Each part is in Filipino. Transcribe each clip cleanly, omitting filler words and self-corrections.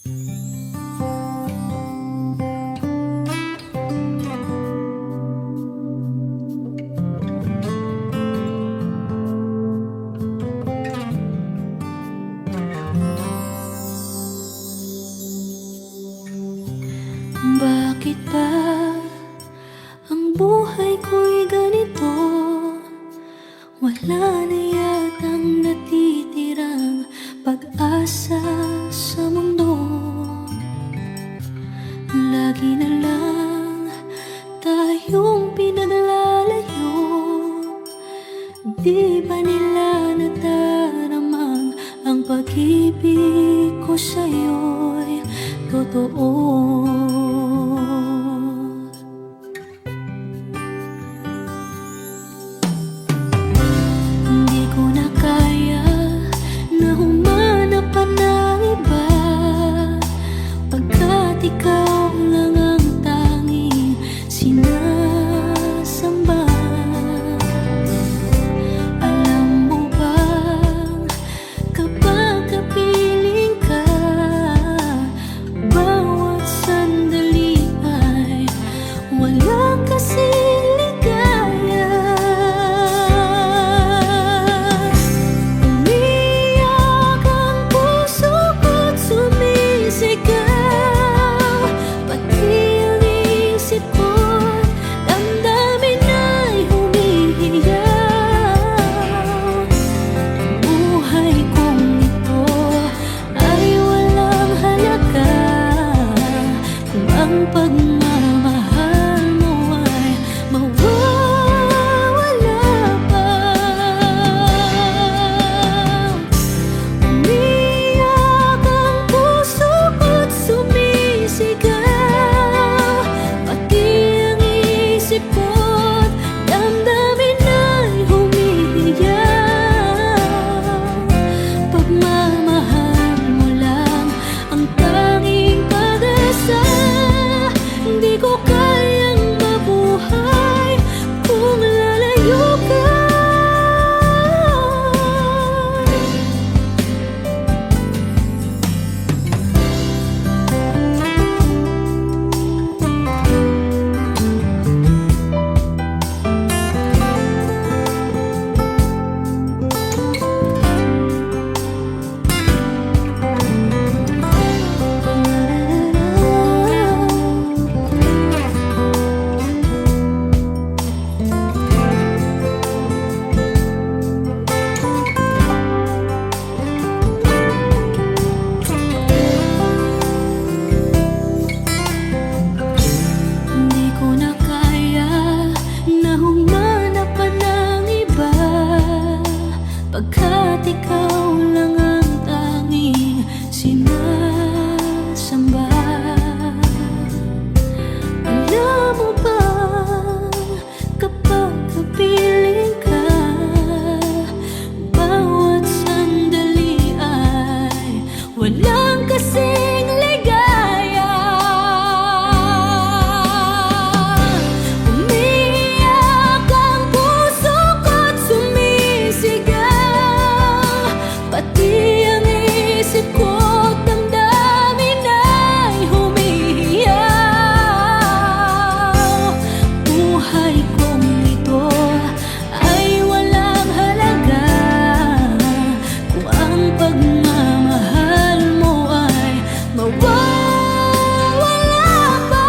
Bakit ba ang buhay ko'y ganito? Wala na yatang natitirang pag-asa sa mundo. Lagi na lang tayong pinaglalayo. Di ba nila nataramang ang pag-ibig ko sa'yo'y totoo? Hindi ko na kaya na humanap pa ng iba, pagkat ikaw lang ang tanging sinasamba. Alam mo bang kapag kapiling ka, bawat sandali ay walang kasing ligaya. Umiyak ang puso ko't sumisigaw, pati ang isip ko't damdamin ay humihiyaw. Buhay kong ito ay walang halaga kung ang pagmamahal mo ay mawawala pa. Umiyak ang puso ko't sumisigaw, pati ang isip ko't damdamin ay humihiyaw. Pagmamahal mo lang ang tanging pag-asa. Hindi ko kayang mabuhay kung lalayo ka. Hindi ko na kaya na humanap pa ng iba, pagkat ikaw lang ang tanging sinasamba. Alam mo ba kapag kapiling ka, bawat sandali ay walang kasing ligaya. Umiyak ang puso ko't sumisigaw, pati ang isip ko't damdamin ay humihiyaw. Buhay kong ito ay walang halaga kung ang pagmamahal mo ay mawawala pa.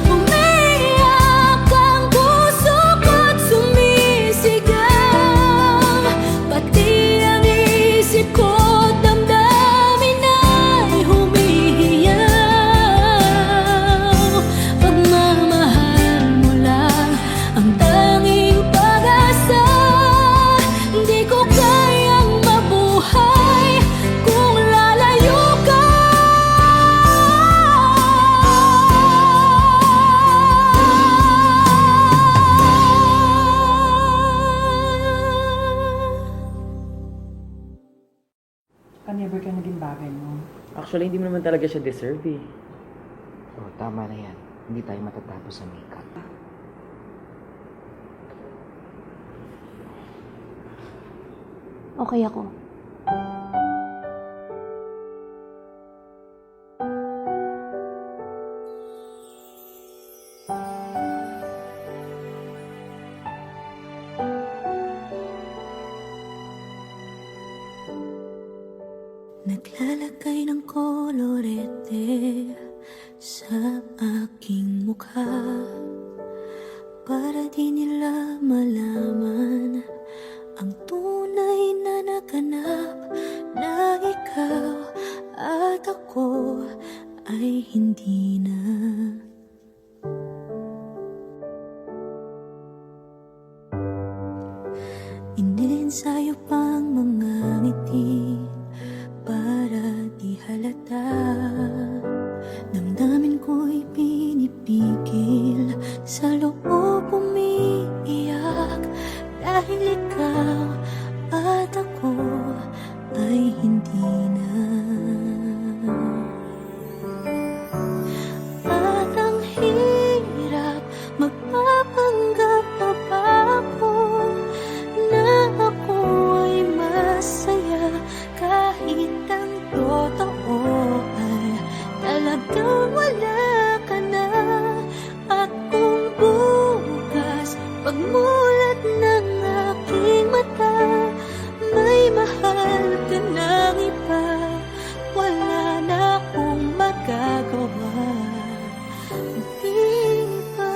Umiyak ang puso ko't sumisigaw, pati ang isip ko't damdamin ay humihiyaw. Pagmamahal mo lang ang tanging pag-asa. Hindi ko kayang mabuhay kung lalayo ka. Never ka naging bagay mo. Actually, hindi mo naman talaga siya deserve eh. Oh, tama na yan. Hindi tayo matatapos sa makeup. Okay ako. Naglalagay ng kolorete sa aking mukha para di nila malaman ang tunay na naganap, na ikaw at ako ay hindi na. Inensayo pang mga ngiti para di halata. Damdamin ko'y pinipigil, sa loob umiiyak, dahil ikaw at ako ay hindi na. At ang hirap, magpapanggap pa ba ako na ako ay masaya, kahit ang totoo ay talagang wala ka na. At kung bukas pagmulat ng aking mata, may mahal ka ng iba, wala na akong magagawa. Di ba?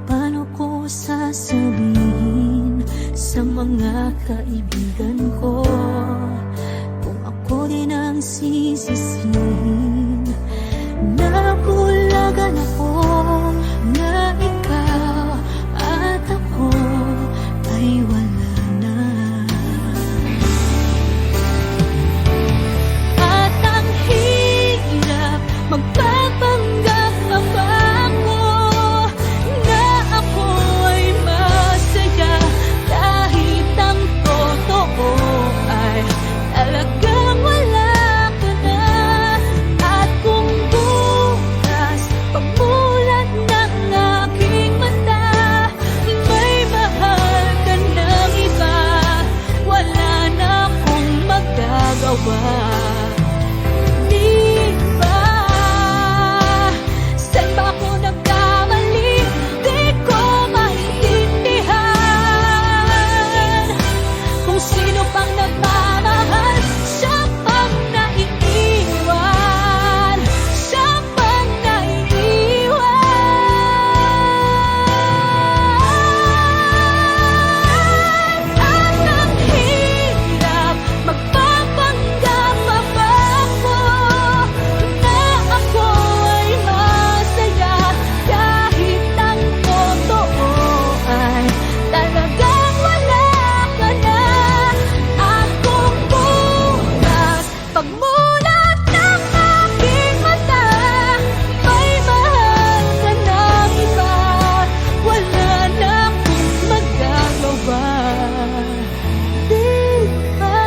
Paano ko sasabihin sa mga kaibigan ko kung ako din ang sisisihin? Nabulagan ako na ikaw at ako ay wala na. At ang hirap, magpapanggap pa ba ako na ako ay masaya, kahit ang totoo ay talagang wala ka na. At kung bukas pagmulat ng aking mata, may mahal ka ng iba, wala na akong magagawa. Di ba? Saan ba ako nagkamali? Di ko maintindihan. Kung sino pang nagmamahal, siya pang naiiwan, siya pang naiiwan. At ang hirap, magpapanggap pa ba ako na ako ay masaya, kahit ang totoo ay talagang wala ka na. At kung bukas pagmulat ng aking mata, may mahal ka ng iba, wala na akong magagawa. Di ba?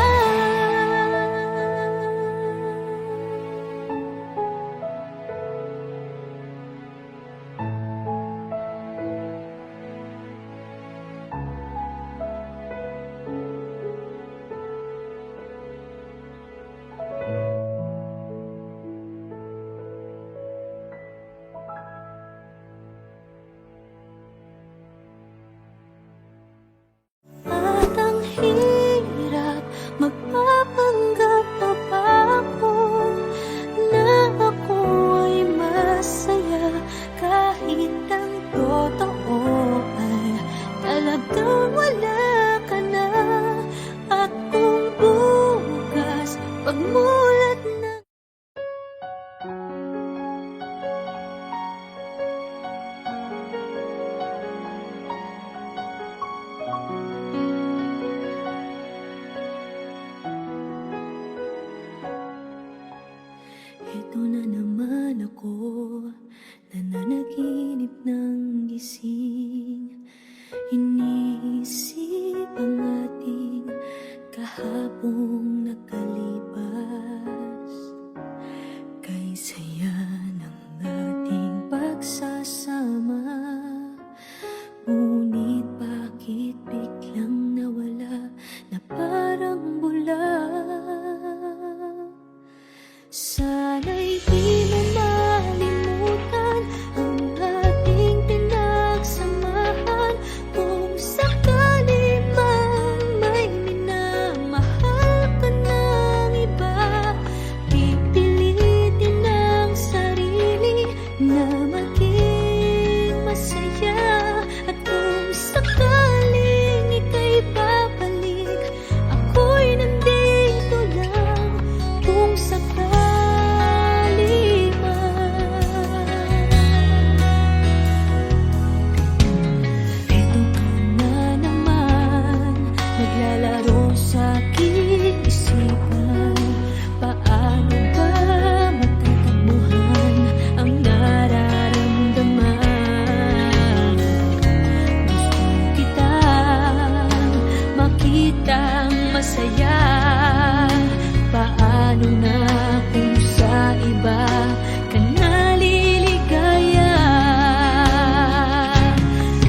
At ang hirap, magpapanggap pa ba ako na ako ay masaya, kahit ang totoo ay talagang wala ka na. At kung bukas pagmulat ng Ito na naman ako, nananaginip ng gising. Iniisip ang ating kahapong nakalipas. Kay saya ng ating pagsasama, ngunit bakit biglang nawala na parang masaya? Paano na kung sa iba ka naliligaya?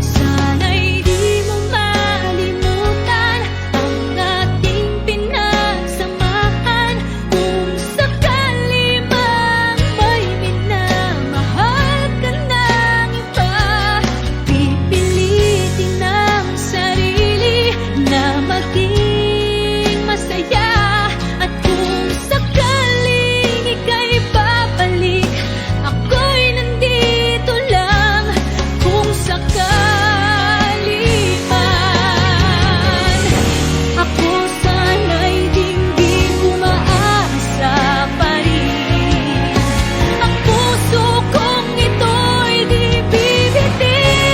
Sana'y di mo malimutan ang ating pinagsamahan. Kung sakali mang may minamahal ka ng iba, pipilitin ang sarili na maging masaya. At kung sakaling ika'y babalik, ako'y nandito lang. Kung sakali man, ako sana'y dinggin umaasa pa rin. Ang puso kong ito'y di bibitin.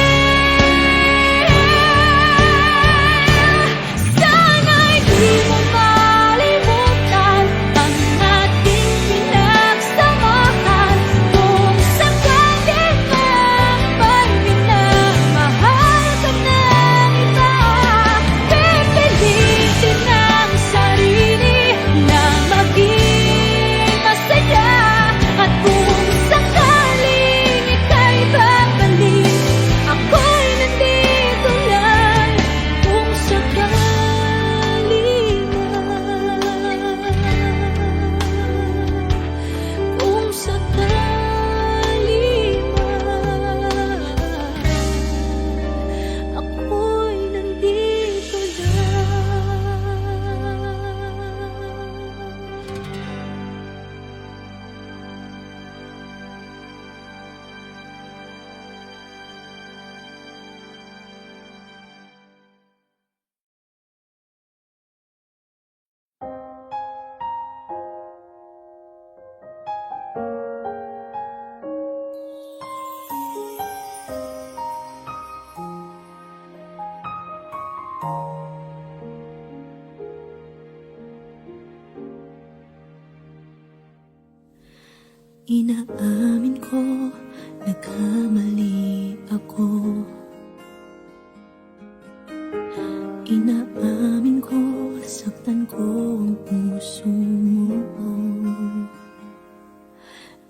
Sana'y di mo malimutan ang ating pinagsamahan. Kung sakali mang may minamahal ka ng iba, pipilitin ang sarili na maging masaya. At kung sakaling ika'y babalik, ako'y nandito lang. Kung sakali man, kung sakali man, ako'y nandito lang. Inaamin ko, nagkamali ako. Inaamin ko, nasaktan ko ang puso mo.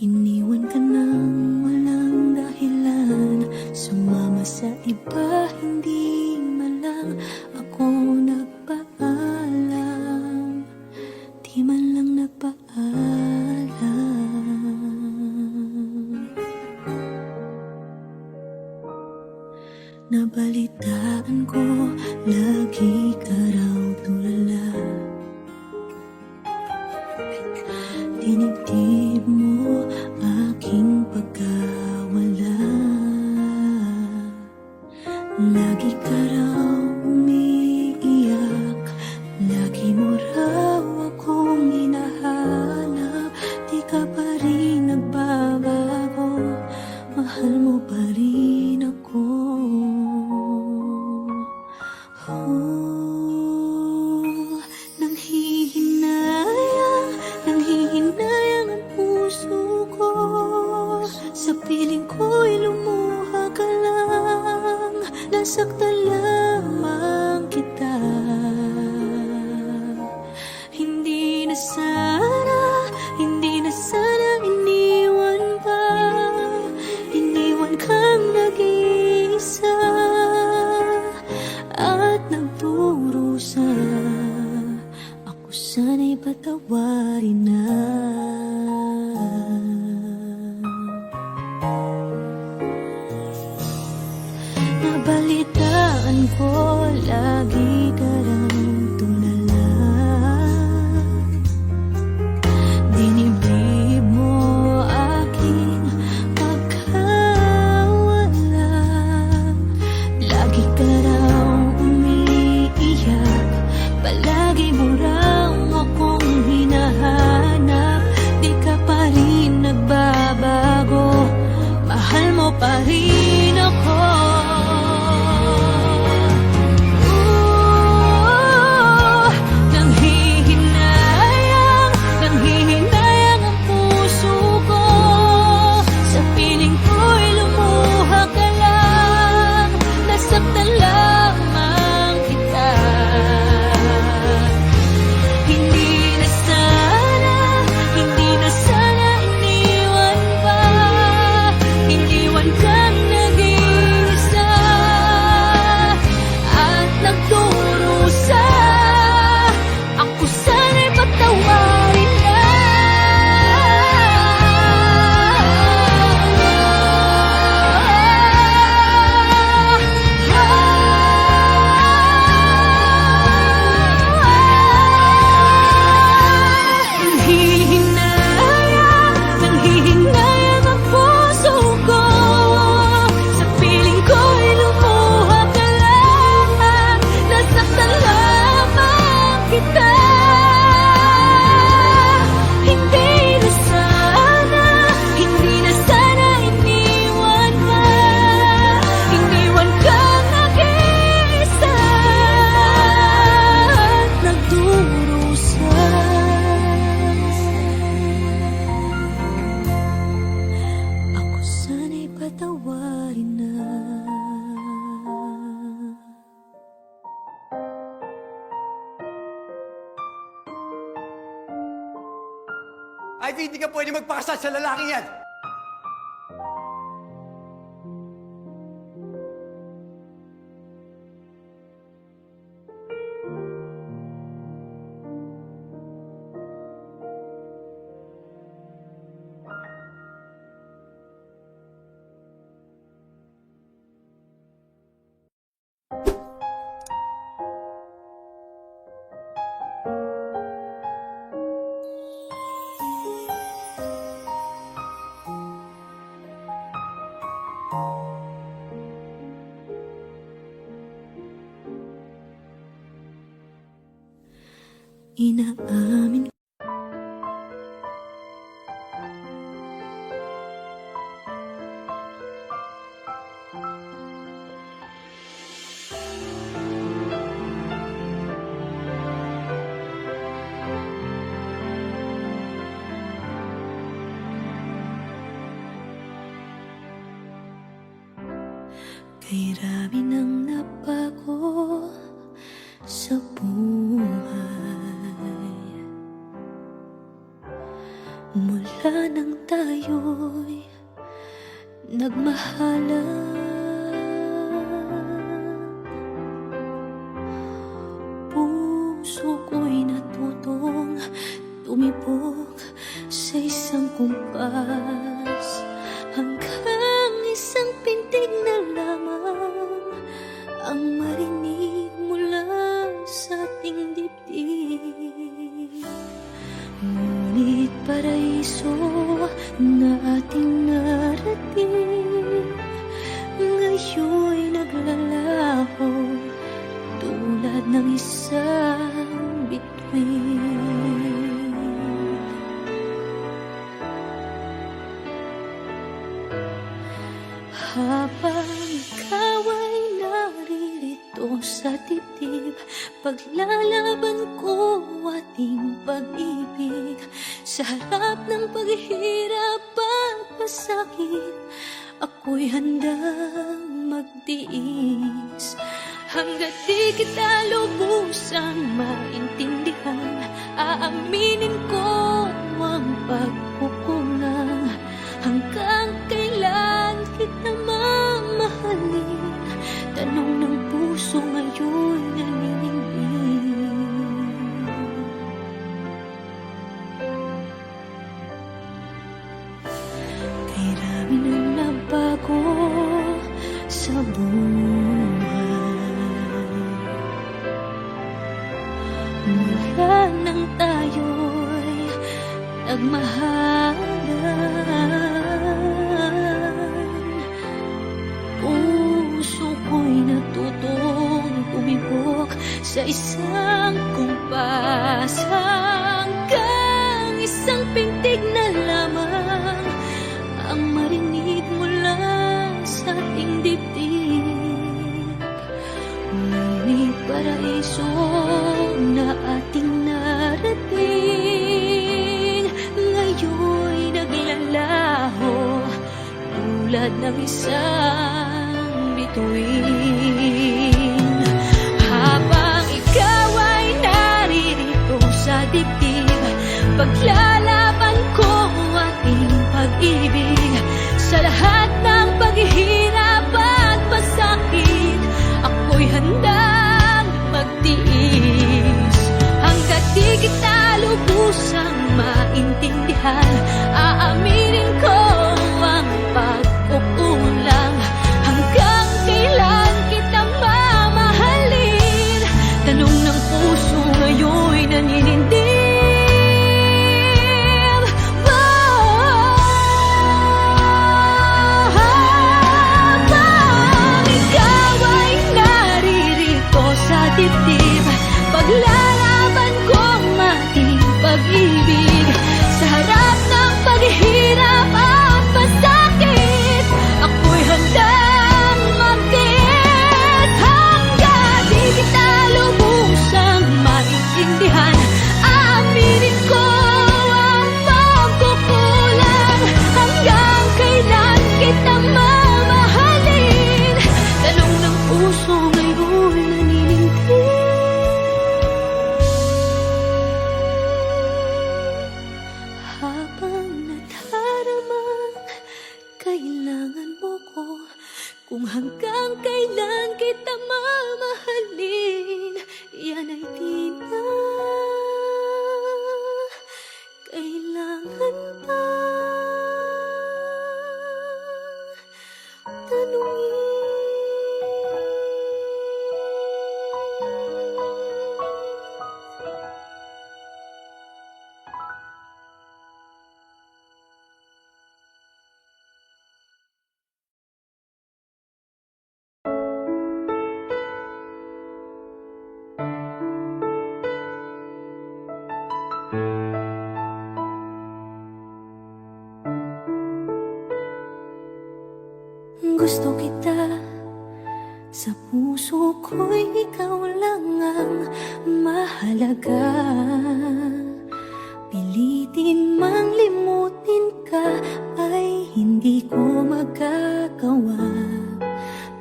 Iniwan ka nang walang dahilan, sumama sa iba, hindi man lang ako nagpaalam. Di man lang nagpaalam. Nabalitaan ko, lagi ka raw tulala. Dinibdib mo aking pagkawala. Lagi ka raw umiiyak, lagi mo raw akong hinahanap. Di ka pa rin nagbabago, mahal mo pa rin ako. Nanghihinayang ang puso ko. Sa piling ko'y lumuha ka lang. Nasaktan lamang kita. Hindi na sana iniwan pa. Iniwan kang nag-iisa at nagdurusa. Ako sana'y patawarin na. Nabalitaan ko, lagi ka raw tulala. Dinibdib mo aking pagkawala. Lagi ka raw umiiyak, palagi mo raw akong hinahanap. Ivy, hindi ka pwede magpakasal sa lalaking yan! Inaamin kay rami ng nabago sa buhay. Mula nang tayo'y nagmahalan, puso ko'y natutong tumibok sa isang kumpas, hanggang isang pintig na lamang ang marinig mula sa ating dibdib. Ngunit paraiso na ating narating, ngayon'y naglalaho tulad ng isang bituin. Habang ikaw ay naririto sa dibdib, paglalaban ko ating pag-ibig. Sa harap ng paghihirap at pasakit, ako'y handang magtiis. Hanggat di kita lubusang maintindihan, aaminin ko ang pagkukulang. Hanggang kailan kita mamahalin? Tanong ng puso ngayon naniningning. Kay rami nang nabago sa buhay, mula nang tayo'y nagmahalan, puso ko'y natutong tumibok sa isang kumpas, hanggang isang pintig na lamang ang marinig mula sa ating dibdib. Ngunit paraiso na ating narating, ngayon'y naglalaho tulad ng isang bituin. Habang ikaw ay naririto sa dibdib, paglalaban ko ating pag-ibig. Sa lahat ng paghihirap at pasakit, ako'y handang magtiis. Hanggat di kita lubusang maintindihan, aaminin ko ang pagkukulang. Hanggang kailan kita mamahalin? Tanong ng puso ngayon'y naninindig. Dibdib, paglalaban ko ang ating pag-ibig. Sa harap ng Gusto kita, sa puso ko'y ikaw lang ang mahalaga. Pilitin mang limutin ka ay hindi ko magagawa.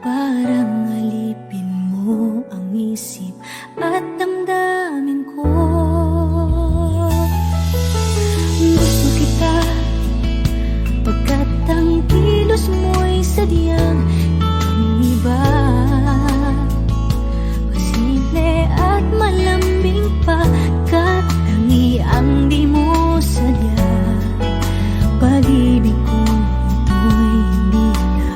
Parang alipin mo ang isip at damdamin ko. Gusto kita, pagkat ang kilos mo'y sadyang ibang-iba. Pasimple at malambing pa, kat tangi ang di mo sadya. Pag-ibig ko ito'y hindi na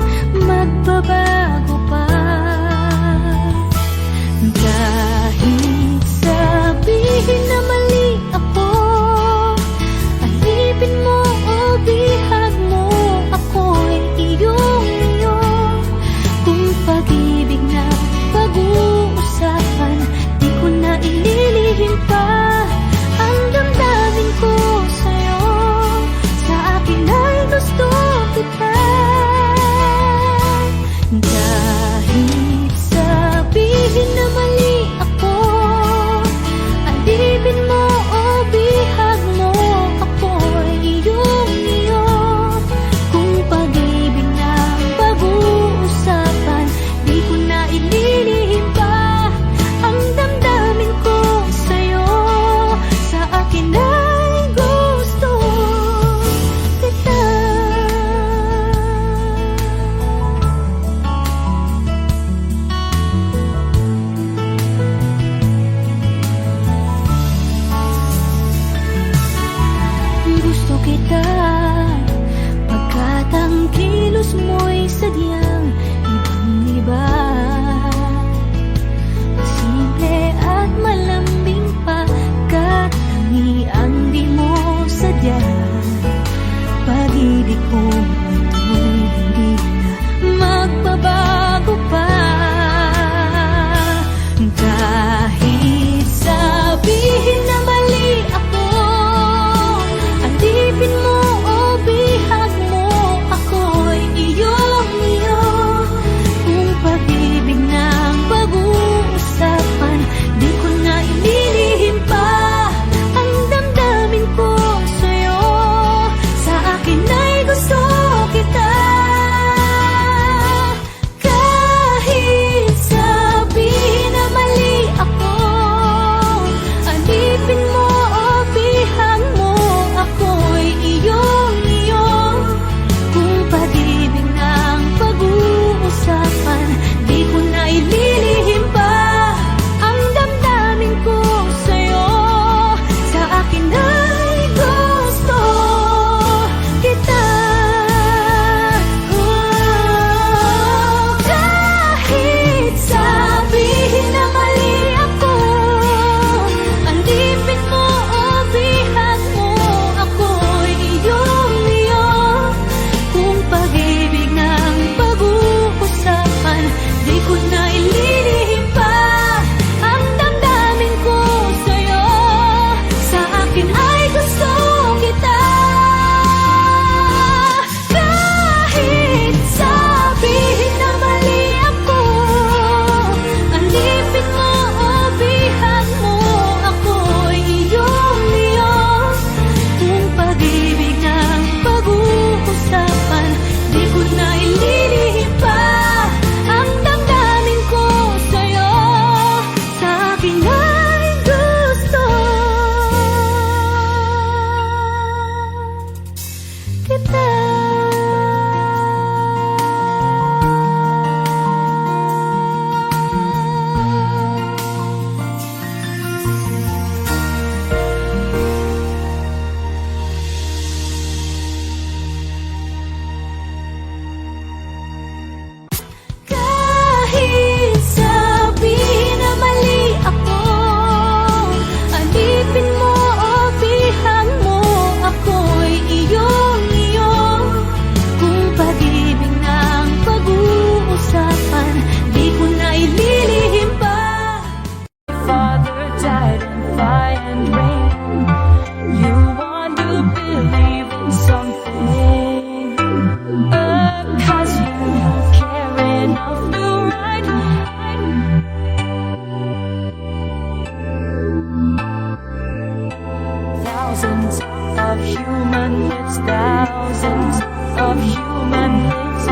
thousands of human lips, thousands of human lips.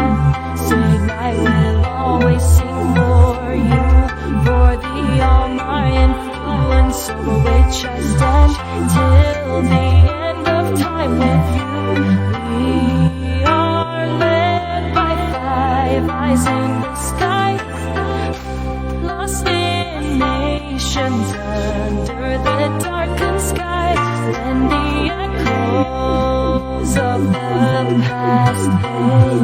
Sing, I will always sing for you, for the all my influence which I stand till the end of time with you. We are led by five eyes in the sky, lost in nations under the darkened sky, and the echoes of the past they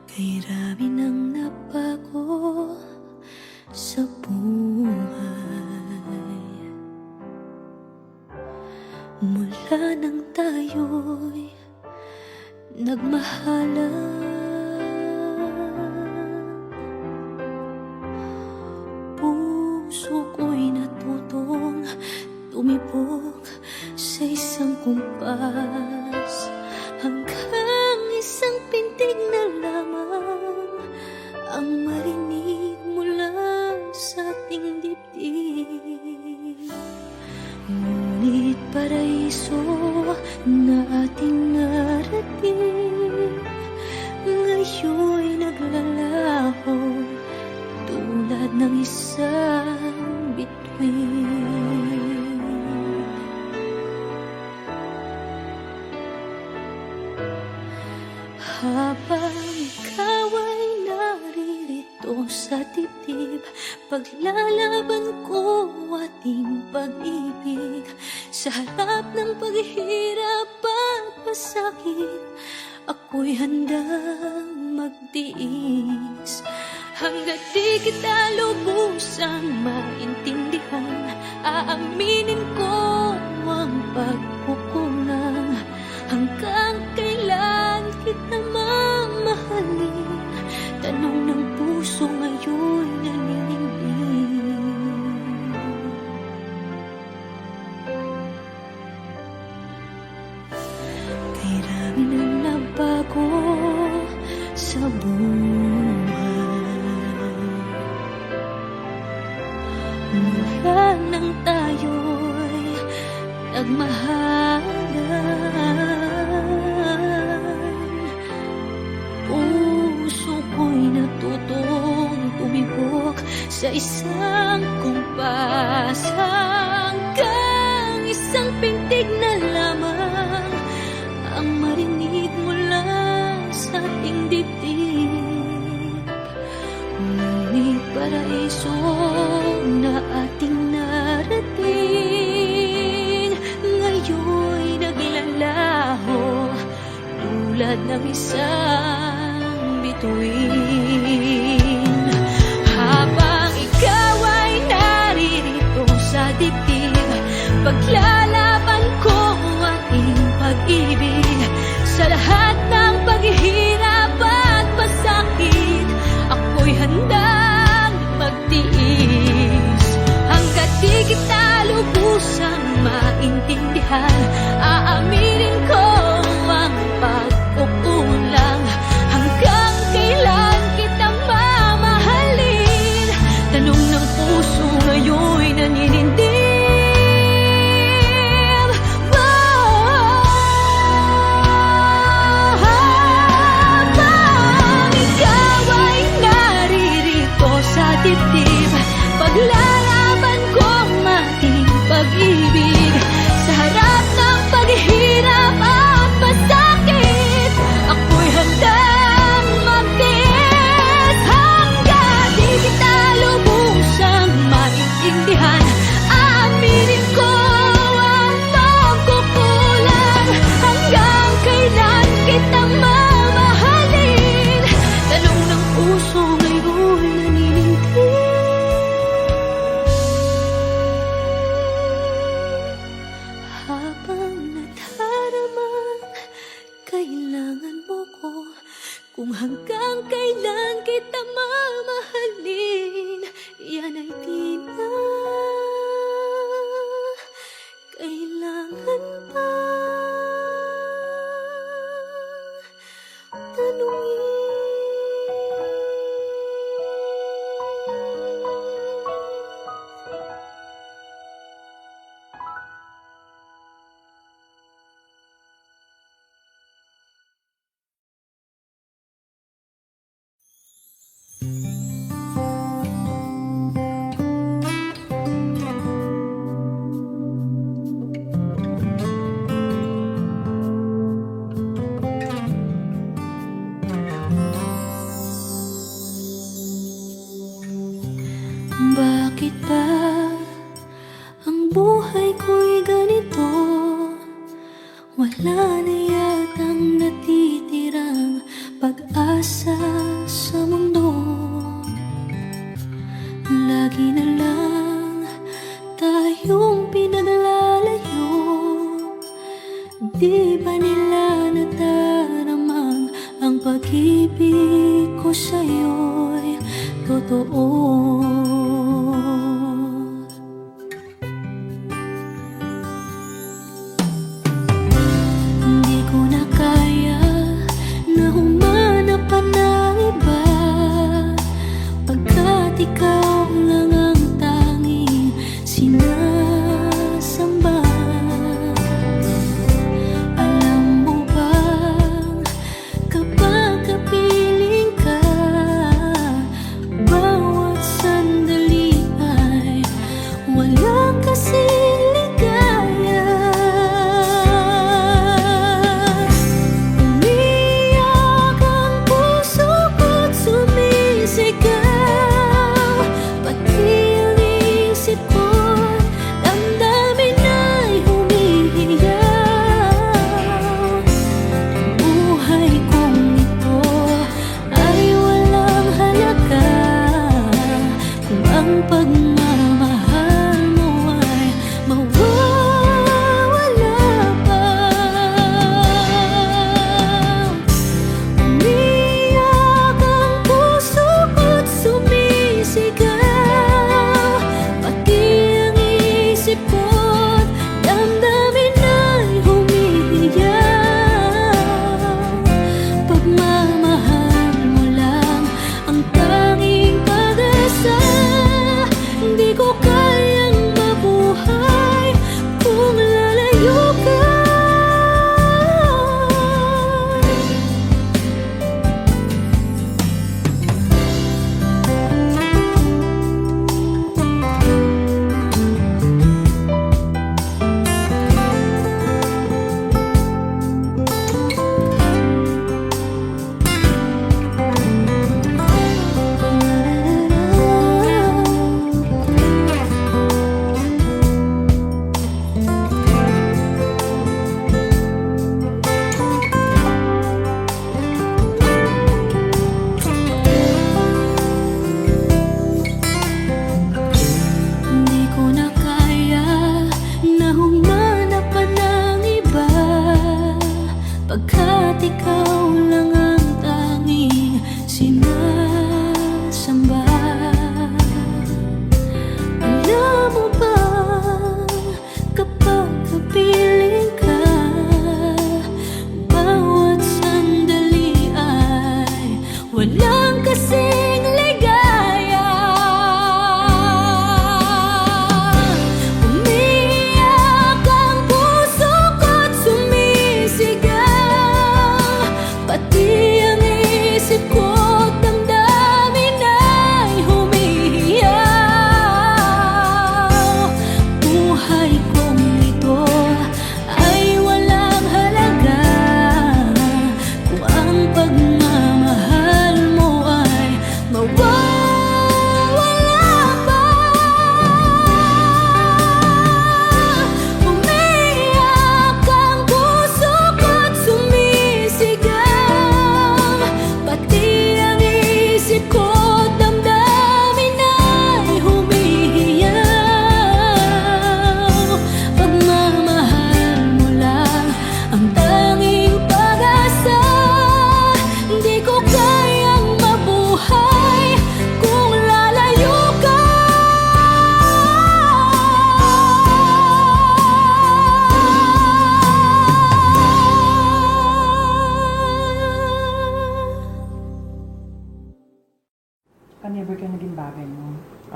kay rami nang nabago sa buhay. Mula nang tayo'y nagmahalan, puso ko'y natutong tumibok sa isang kumpas, hanggang isang pintig na lamang ang marinig mula sa ating dibdib. Ngunit paraiso na ating narating, ngayon'y naglalaho tulad ng isang bituin. Habang ikaw ay naririto sa dibdib, paglalaban ko ating pag-ibig. Sa harap ng paghihirap at pasakit, ako'y handang magtiis. Hanggat di kita lubusang maintindihan, aaminin ko ang pagkukulang. Hanggang kailan kita mamahalin? Tanong ng puso ngayon naninindig. Kay rami nang nabago sa buhay. Mula nang tayo'y nagmahalan, puso ko'y natutong tumibok sa isang kumpas, hanggang isang pintig na lamang ang marinig mula sa ating dibdib. Ngunit paraiso na ating narating, ngayon'y naglalaho tulad ng isang bituin. Habang ikaw ay naririto sa dibdib, paglalaban ko ang aking pag-ibig. Sa lahat ng paghihirap at pasakit, ako'y handang magtiis. Hanggat di kita lubusang maintindihan, aaminin ko ang pagkukulang. Hanggang kailan kita mamahalin? Tanong ng puso ngayon'y naninindig. Dibdib, paglalaban ko ang ating pag-ibig. Sa harap ng paghihirap at pasakit, ako'y handang magtiis. Hanggang di kita lubusang maintindihan, aaminin ko ang pagkukulang. Hanggang kailan kita mamahalin? Tanong ng puso ngayon naninindig. Habang nadaramang kailangan mo ko, kung hanggang kailan kita mamahalin, yan ay di na kailangan pa tanungin. Bakit ba ang buhay ko'y ganito? Wala na yatang natitirang pag-asa sa mundo. Lagi na lang tayong pinaglalayo. Di ba nila nadaramang ang pag-ibig ko sa'yo'y totoo? Hindi ko na kaya na humanap pa ng iba, pagkat ikaw lang ang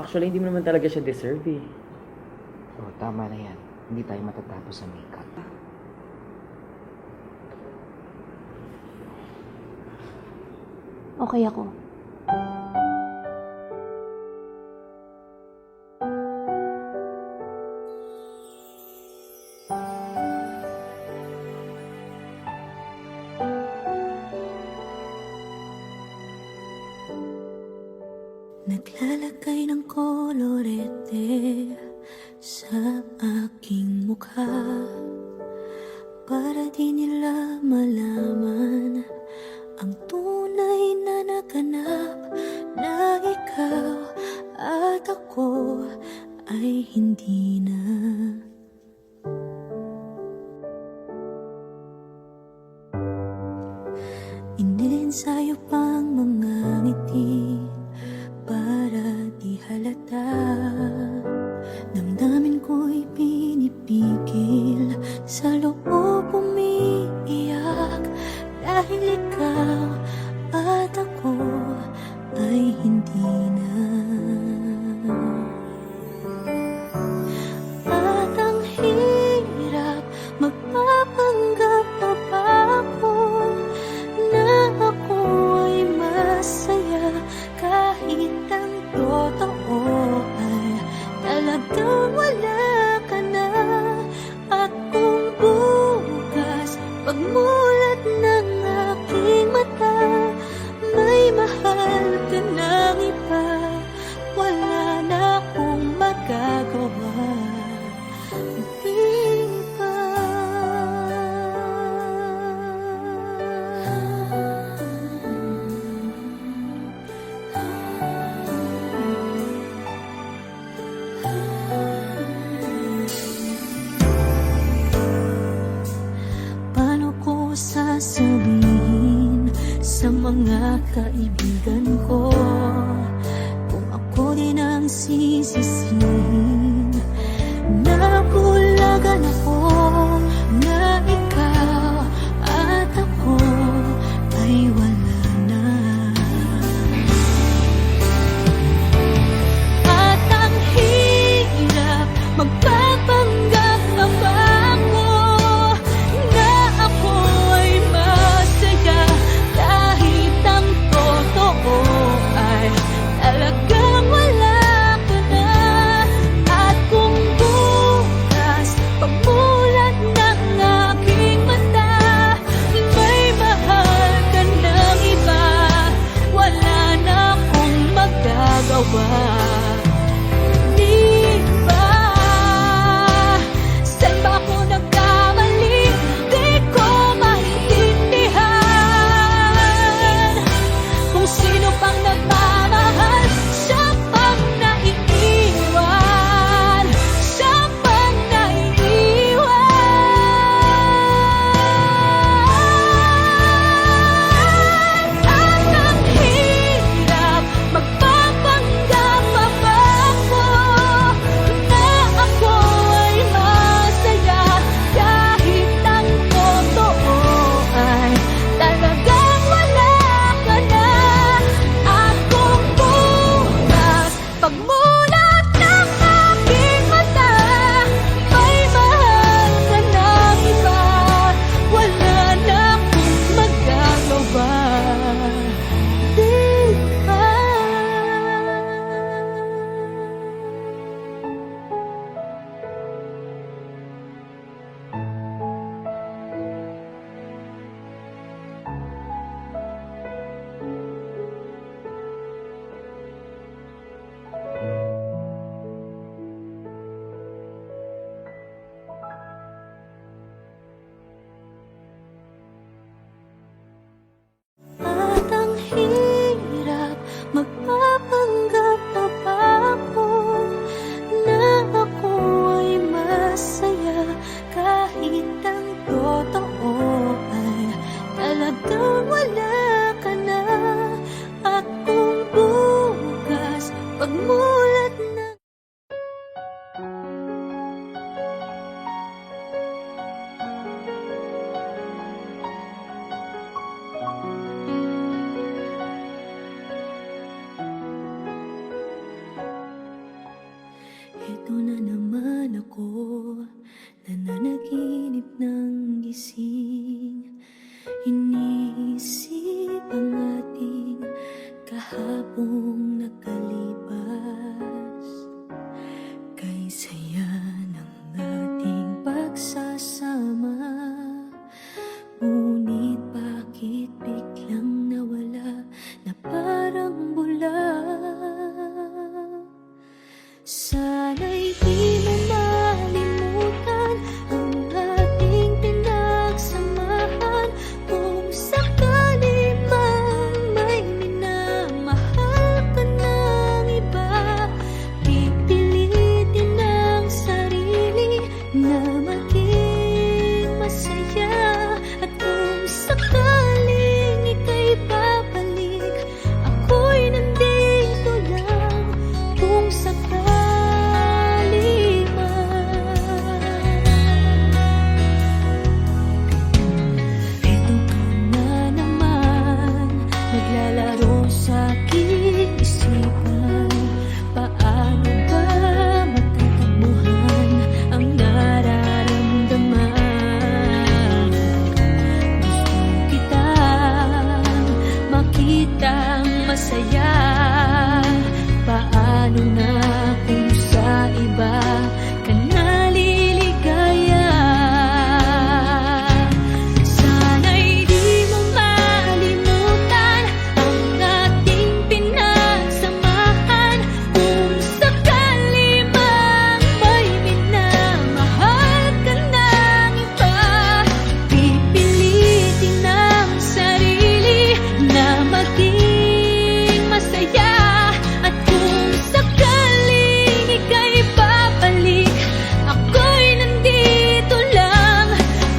Actually, hindi mo naman talaga siya deserve eh. Oh, tama na yan. Hindi tayo matatapos sa makeup. Okay ako. Naglalagay ng kolorete sa aking mukha para di nila malaman ang tunay na naganap, na ikaw at ako ay hindi na. Iniensayo pang mga ngiti para di halata. Damdamin ko'y pinipigil, sa loob umiiyak, dahil ikaw at ako ay hindi na. At ang hirap, magpapanggap pa ba ako na ako ay masaya, kahit ang totoo ay talagang wala ka na. At kung bukas pagmulat ng aking mata, may mahal ka ng iba, wala na akong magagawa. Di ba? Paano ko sasabihin sa mga kaibigan ko kung ako din ang sisisihin? Nabulagan ako na ikaw at ako ay wala na. At ang hirap, magpapanggap pa ba ako na ako ay masaya, kahit ang totoo ay talagang wala ka na. At kung bukas pagmulat ng aking mata, may mahal ka ng iba, wala na akong magagawa. Di ba? Saan ba ako nagkamali? Di ko maintindihan. Kung sino pang nagmamahal, siya pang naiiwan, siya pang naiiwan. At ang hirap, magpapanggap pa ba ako na ako ay masaya, kahit ang totoo ay talagang wala ka na. At kung bukas pagmulat ng aking mata, may mahal ka ng iba, wala na akong magagawa. Di ba? At ang hirap, magpapanggap pa ba ako na ako ay masaya, kahit ang totoo ay talagang wala ka na. At kung bukas pagmulat ng Sana'y di mo malimutan ang ating pinagsamahan. Kung sakali mang may minamahal ka ng iba, pipilitin ang sarili na maging masaya. At kung sakaling ika'y babalik, ako'y nandito lang kung sakali masaya. Paano na kung sa iba ka naliligaya? Sana'y di mo malimutan ang ating pinagsamahan. Kung sakali mang may minamahal ka ng iba, pipilitin ang sarili na maging masaya. At kung sakaling ika'y babalik, ako'y nandito lang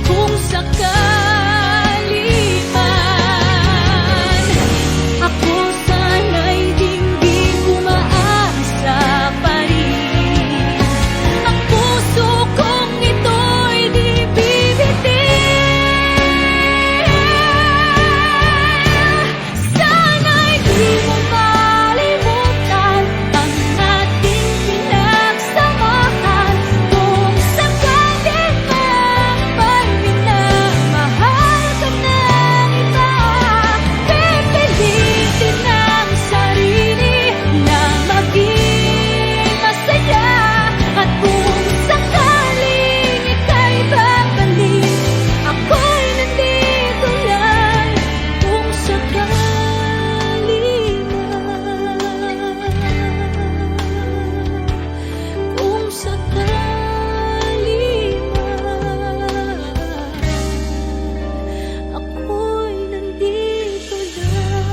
kung sakali man. Ako sana'y dinggin umaasa pa rin. Ang puso kong ito'y di bibitin. Sana'y di mo malimutan ang ating pinagsamahan. Kung sakali mang may minamahal ka ng iba, pipilitin ang sarili na maging masaya. At kung sakaling ika'y babalik, ako'y nandito lang kung sakali man. Kung sakali man, ako'y nandito lang.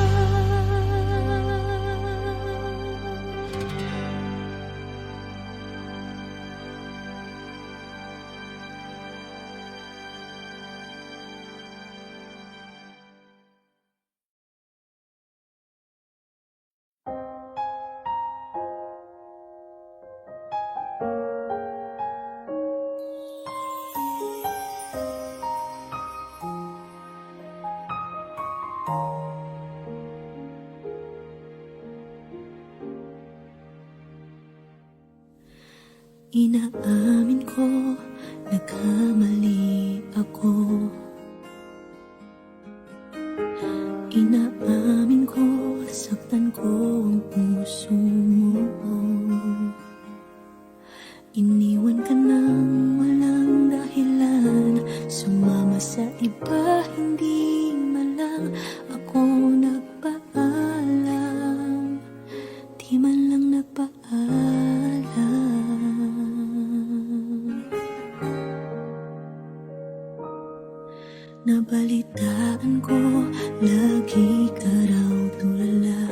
Inaamin ko, nagkamali ako. Inaamin ko, nasaktan ko ang puso mo. Iniwan ka nang walang dahilan, sumama sa iba, hindi man lang ako nagpaalam. Di man lang nagpaalam. Nabalitaan ko, lagi ka raw tulala.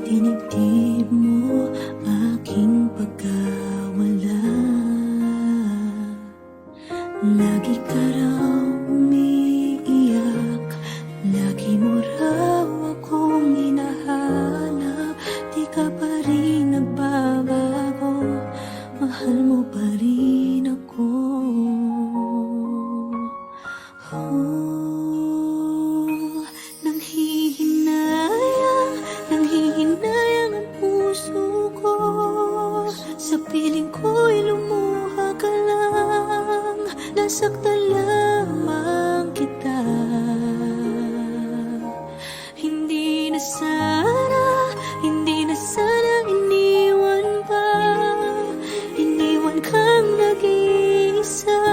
Dinibdib mo aking pagkawala. Lagi ka raw umiiyak, lagi mo raw akong hinahanap. Di ka pa rin nagbabago, mahal mo pa rin ako. Nanghihinayang ang puso ko. Sa piling ko'y lumuha ka lang, nasaktan lamang kita. Hindi na sana iniwan pa. Iniwan kang nag-iisa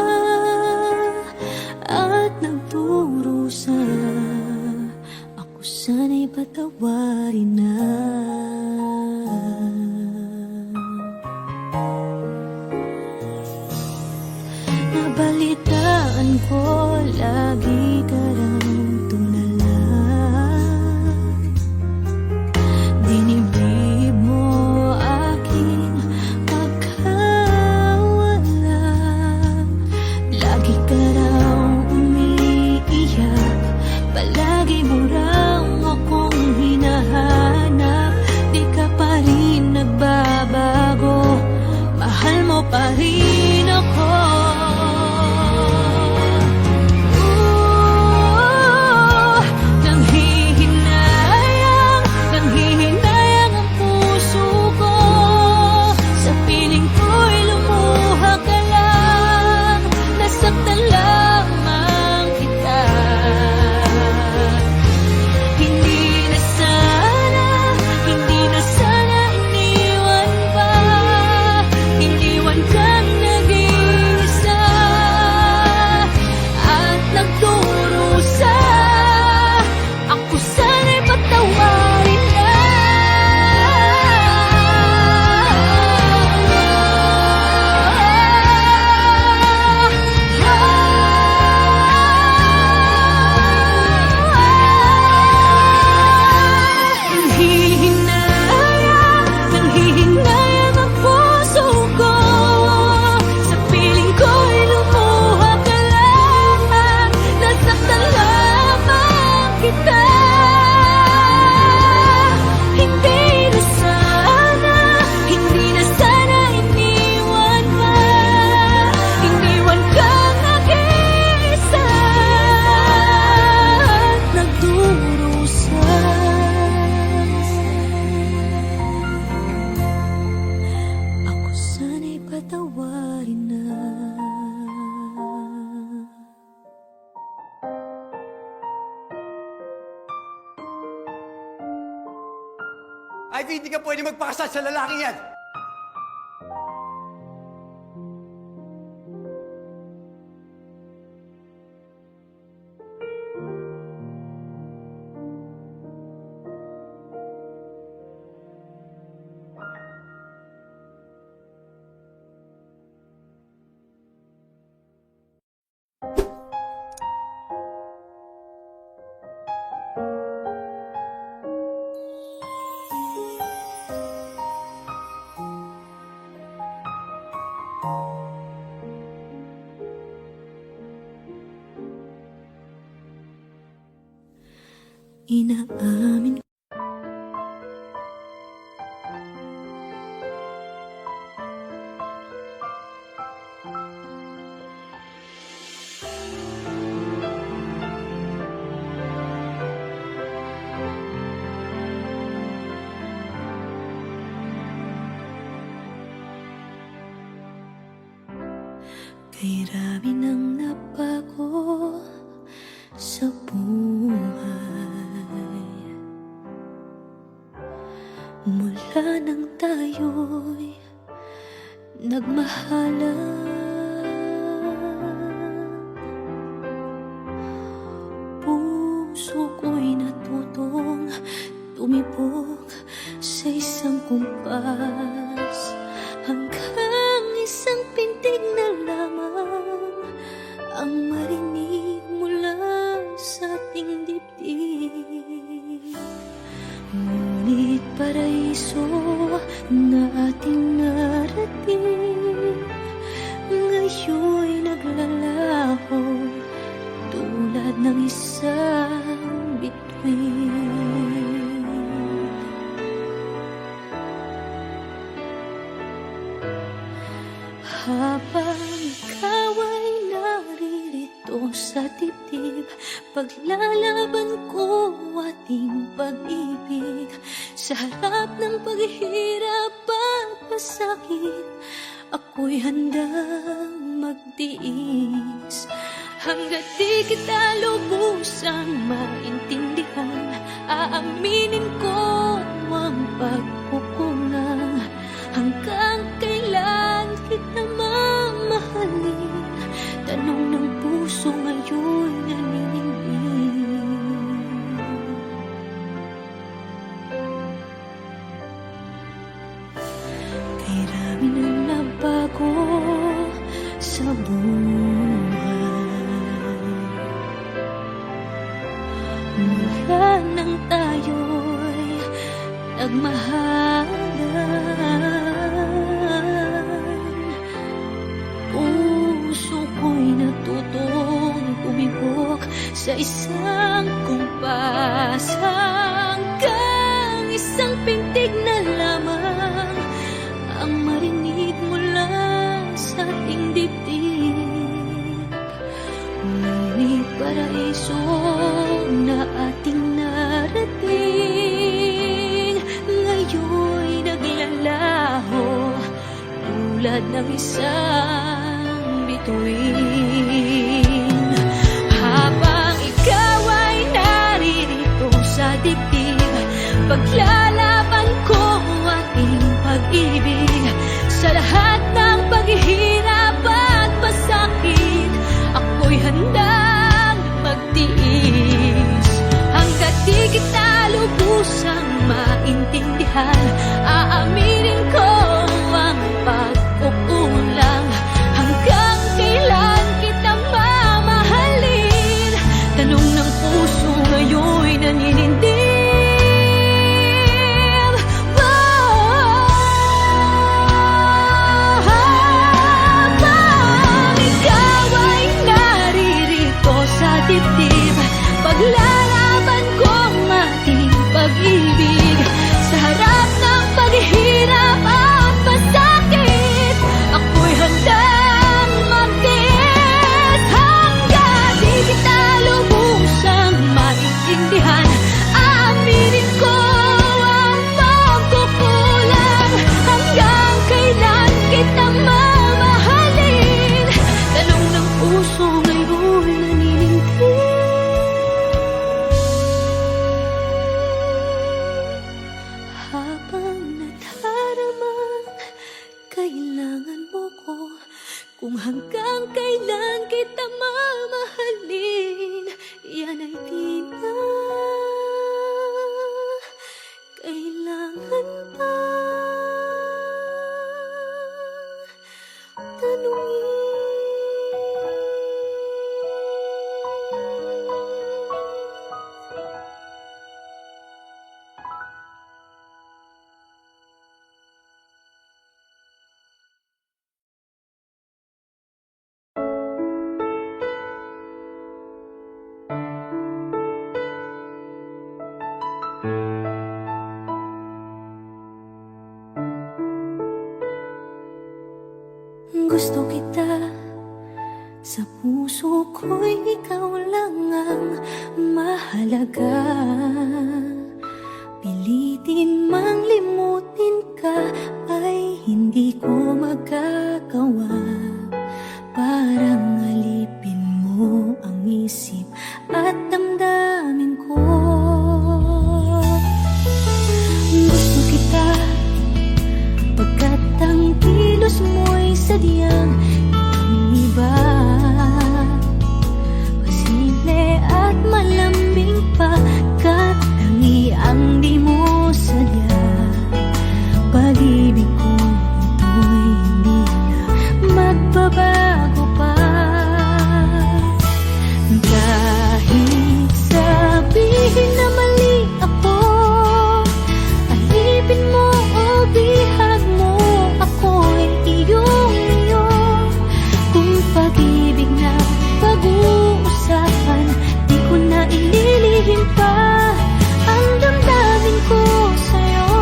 at nagdurusa. Ako sana'y patawarin na. Ivy, hindi ka pwede magpakasal sa lalaking yan! Inaamin kay rami ng nabago sa buhay. Mula nang tayo'y nagmahalan, puso ko'y natutong tumibok sa isang kumpas, hanggang isang pintig na lamang ang marinig mula sa ating dibdib. Ngunit paraiso na ating narating, ngayon'y naglalaho tulad ng isang bituin. Habang ikaw ay naririto sa dibdib, paglalaban ko ating pag-ibig. Sa harap ng paghihirap at pasakit, ako'y handang magtiis. Hanggat di kita lubusang maintindihan, aaminin ko ang pagkukulang. Hanggang kailan kita mamahalin? Tanong ng puso ngayon naninindig. Kay rami nang nabago sa buhay. Mula nang tayo'y nagmahalan, puso ko'y natutong tumibok sa isang kumpas, hanggang isang pintig na lamang ang marinig mula sa ating dibdib. Ngunit paraiso na ating narating, ngayon'y naglalaho tulad ng isang bituin. Habang ikaw ay naririto sa dibdib, paglalaban ko ating pag-ibig. Sa lahat ng paghihirap at pasakit, ako'y handang magtiis. Hanggat di kita lubusang maintindihan, aaminin ko ang pagkukulang. Hanggang kailan kita mamahalin? Tanong ng puso ngayon'y naninindig. Habang ikaw ay naririto sa dibdib, paglalaban ko ang ating pag-ibig. Sa harap ng paghihirap at pasakit, ako'y handang magtiis. Hanggang di kita lubusang maintindihan, habang nadaramang kailangan mo ko, kung hanggang kailan kita mamahalin, yan ay di na kailangan pa tanungin. Gusto kita, sa puso ko'y ikaw lang ang mahalaga. Pilitin mang limutin ka ay hindi ko magagawa. Parang alipin mo ang isip at damdamin ko. Gusto kita, pagkat ang kilos mo'y sadyang ibang iba. Pasimple at malambing pa, kat tangi ang di mo sadya. Pag-ibig ko ito'y hindi na magbabago pa. Kahit sabihin na mali ako, alipin mo o bihag mo, ako'y iyong-iyo. Kung pag-ibig na pag-uusapan, di ko na ililihim pa ang damdamin ko sa'yo.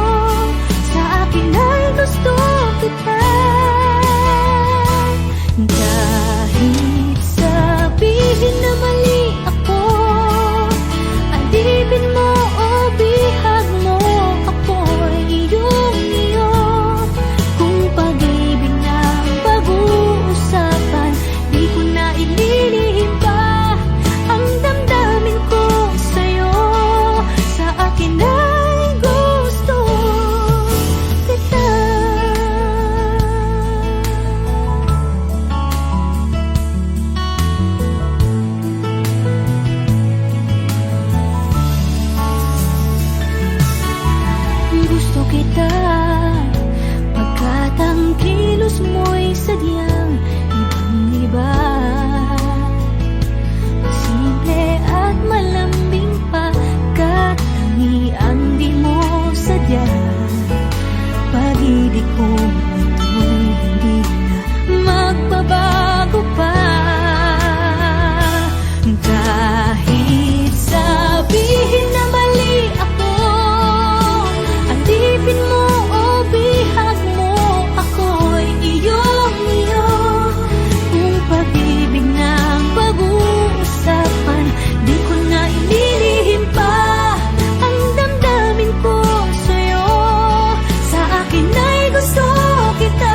Sa akin ay gusto kita. Kahit sabihin na mali ako, alipin mo o bihag mo, ako'y iyong-iyo. Kung pag-ibig na pag-uusapan, di ko na ililihim pa ang damdamin ko sa'yo. Sa akin ay gusto kita. Gusto kita, pagkat ang kilos mo'y sadyang ibang-iba. Simple at malambing pa, kat tangi ang di mo sadya. Pag-ibig ko ito'y hindi na magbabago pa. Kahit sabihin na mali ako, alipin mo o bihag mo, ako'y iyong-iyo. Kung pag-ibig na pag-uusapan, di ko na ililihim pa ang damdamin ko sa'yo. Sa akin ay gusto kita.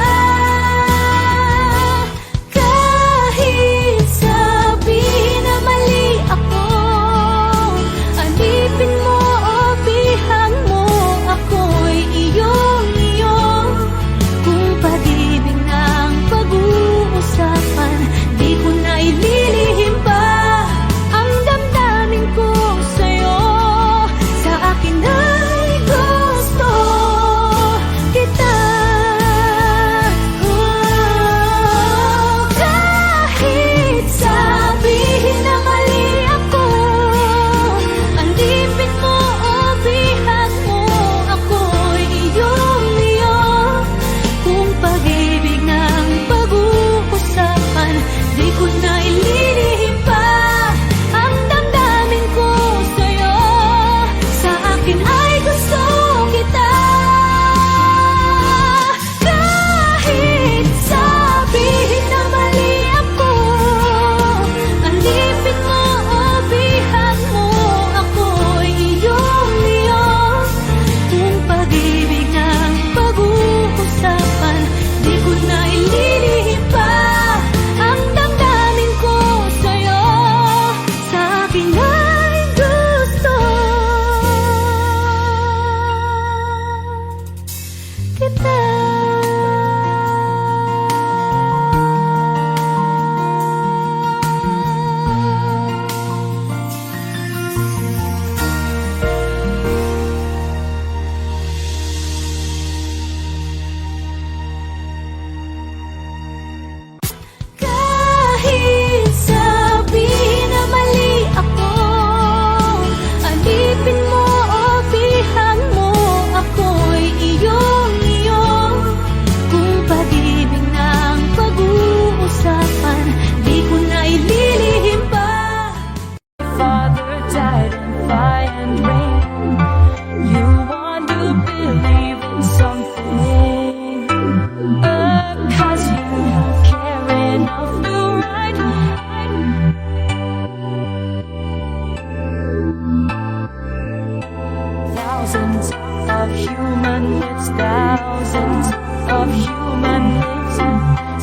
human lives, thousands of human lives.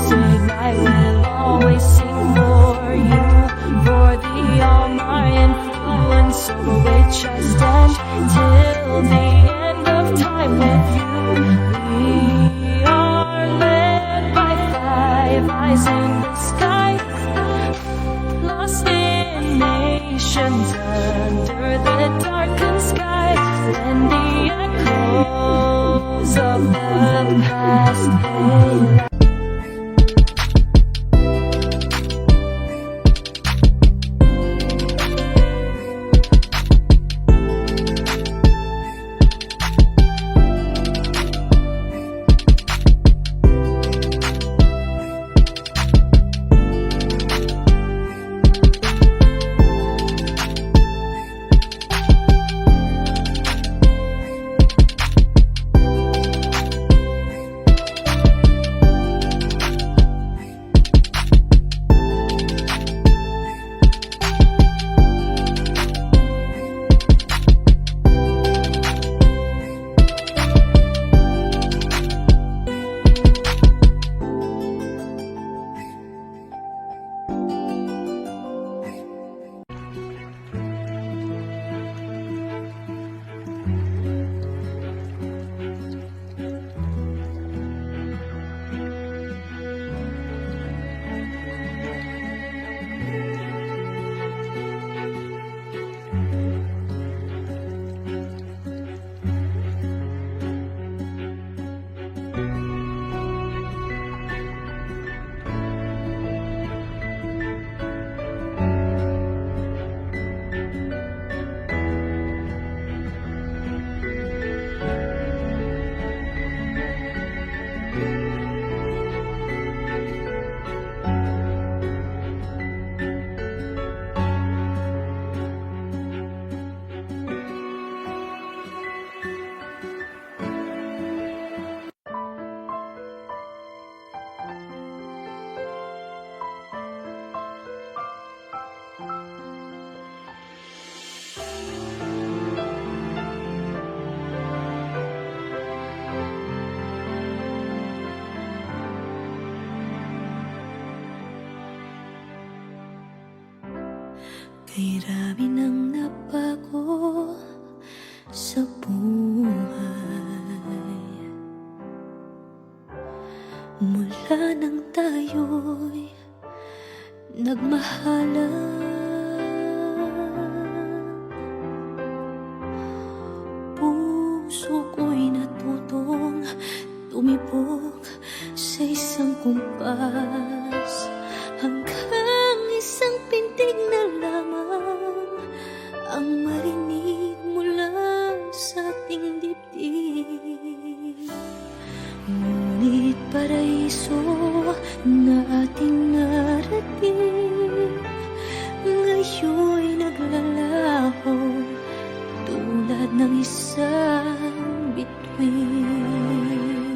Sing, I will always sing for you, for the all my influence, for which I stand till the end of time with you. We are led by five eyes in the sky, lost in nations under the darkened sky, when the echoes of the past they kay rami nang nabago sa buhay, mula nang tayo'y nagmahalan. Puso ko'y natutong tumibok sa isang kumpas, hanggang isang pintig na lamang ang marinig mula sa ating dibdib. Ngunit paraiso na ating narating, ngayon'y naglalaho tulad ng isang bituin.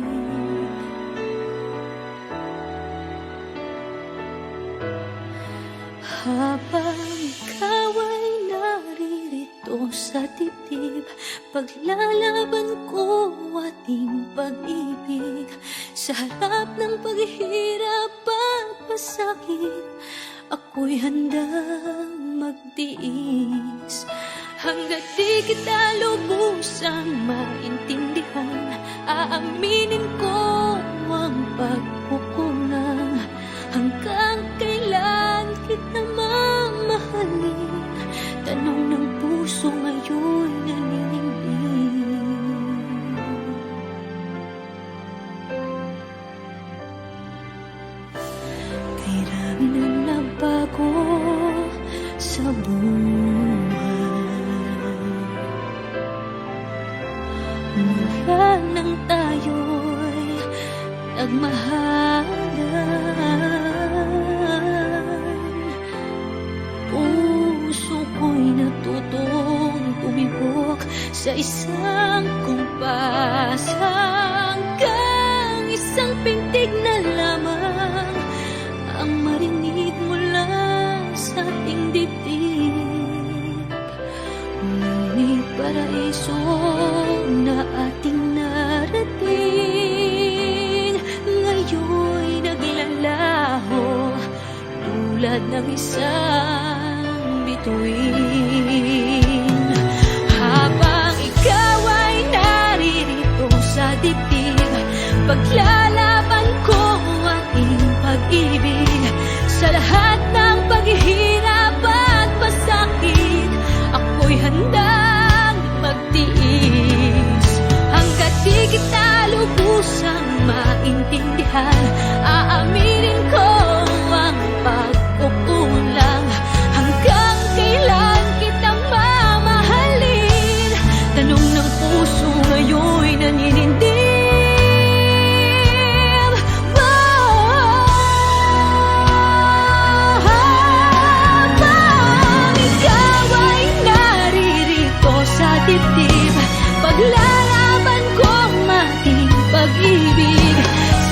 Habang ikaw ay naririto sa dibdib, paglalaban ko ating pag-ibig. Sa harap ng paghihirap at pasakit, ako'y handang magtiis. Hanggat di kita lubusang maintindihan, aaminin ko ang pagkukulang. Hanggang kailan kita mamahalin? Tanong ng puso ngayon nalilibing. Kay rami nang nabago sa buhay, mula nang tayo'y nagmahalan. Puso ko'y natutong tumibok sa isang kumpas, hanggang isang pintig na lamang ang marinig mula sa ating dibdib. Ngunit paraiso na ating tulad ng isang bituin. Habang ikaw ay naririto sa dibdib, paglalaban ko aking pag-ibig. Sa lahat ng paghihirap at pasakit, ako'y handang magtiis. Hanggat di kita lubusang maintindihan, aaminin ko ang pagkukulang. Hanggang kailan kita mamahalin? Tanong ng puso ngayon'y naninindig. Habang ikaw ay naririto sa dibdib, paglalaban ko ang ating pag-ibig.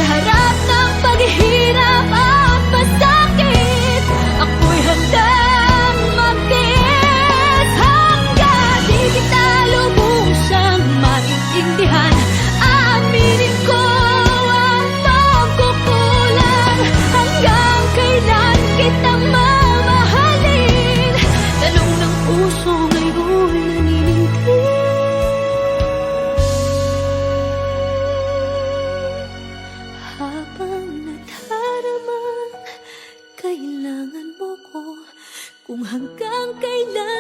Sa harap ng paghihirap at pasakit, ako'y handang magtiis. Hanggang di kita lubusang maintindihan, aaminin ko ang pagkukulang. Hanggang kailan kita mamahalin? Tanong ng puso ngayon'y naninindig. Habang nadaramang kailangan mo ko, kung hanggang kailan